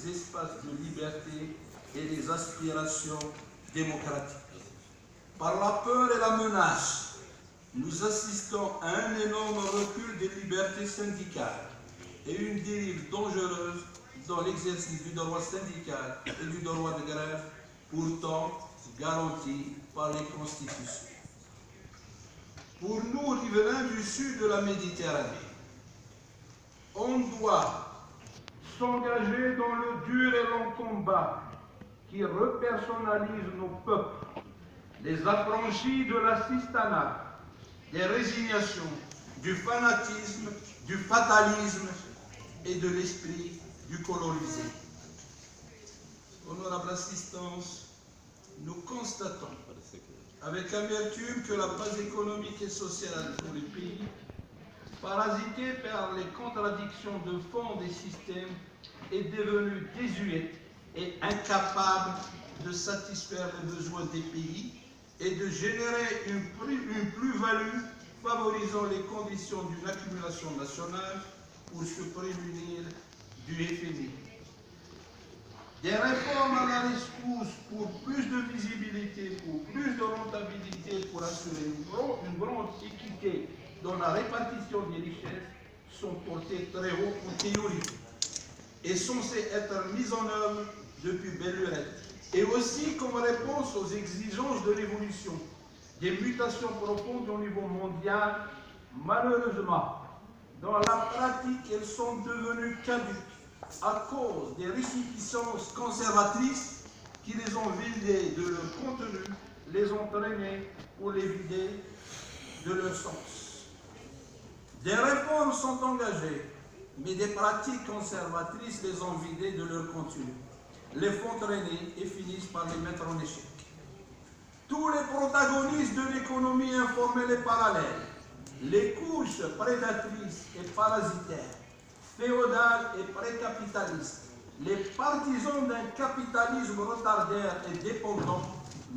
les espaces de liberté et les aspirations démocratiques. Par la peur et la menace, nous assistons à un énorme recul des libertés syndicales et une dérive dangereuse dans l'exercice du droit syndical et du droit de grève, pourtant garantis par les constitutions. Pour nous, riverains du sud de la Méditerranée, on doit s'engager dans le dur et long combat qui repersonnalise nos peuples, les affranchis de l'assistanat, des résignations, du fanatisme, du fatalisme et de l'esprit du colonisé. Honorable assistance, nous constatons avec amertume que la base économique et sociale pour les pays, parasité par les contradictions de fond des systèmes, est devenue désuète et incapable de satisfaire les besoins des pays et de générer une plus-value favorisant les conditions d'une accumulation nationale pour se prémunir du FMI. Des réformes à la rescousse pour plus de visibilité, pour plus de rentabilité, pour assurer une grande équité dans la répartition des richesses sont portées très haut en théorie et censées être mises en œuvre depuis belle lurette. Et aussi comme réponse aux exigences de l'évolution, des mutations profondes au niveau mondial, malheureusement, dans la pratique, elles sont devenues caduques à cause des réticences conservatrices qui les ont vidées de leur contenu, les ont traînées pour les vider de leur sens. Des réformes sont engagées, mais des pratiques conservatrices les ont vidées de leur contenu, les font traîner et finissent par les mettre en échec. Tous les protagonistes de l'économie informelle et parallèle, les couches prédatrices et parasitaires, féodales et précapitalistes, les partisans d'un capitalisme retardaire et dépendant,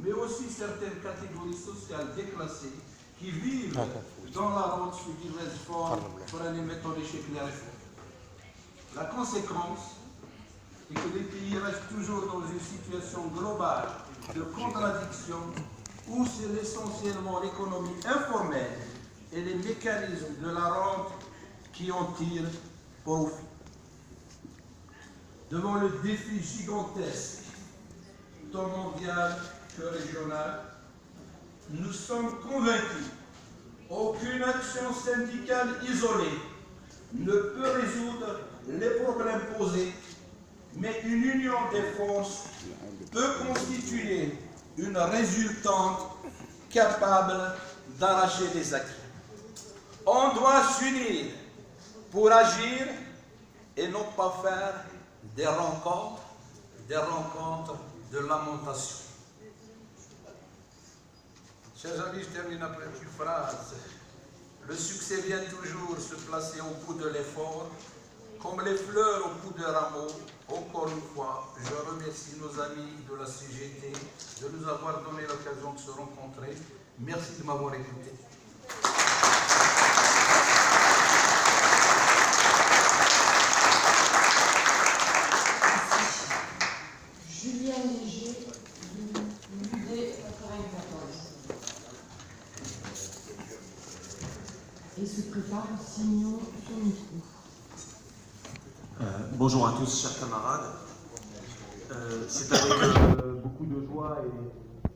mais aussi certaines catégories sociales déclassées qui vivent dans la route sous diverses formes pour aller mettre en échec les réformes. La conséquence est que les pays restent toujours dans une situation globale de contradiction où c'est essentiellement l'économie informelle et les mécanismes de la rente qui en tirent profit. Devant le défi gigantesque, tant mondial que régional, nous sommes convaincus qu'aucune action syndicale isolée ne peut résoudre les problèmes posés, mais une union des forces peut constituer une résultante capable d'arracher les acquis. On doit s'unir pour agir et non pas faire des rencontres de lamentation. Chers amis, je termine après une phrase. Le succès vient toujours se placer au bout de l'effort, comme les fleurs au bout des rameaux. Encore une fois, je remercie nos amis de la CGT de nous avoir donné l'occasion de se rencontrer. Merci de m'avoir écouté. Julien Léger, l'UD 94. Et se prépare Signon son micro. Bonjour à tous, chers camarades. C'est avec beaucoup de joie et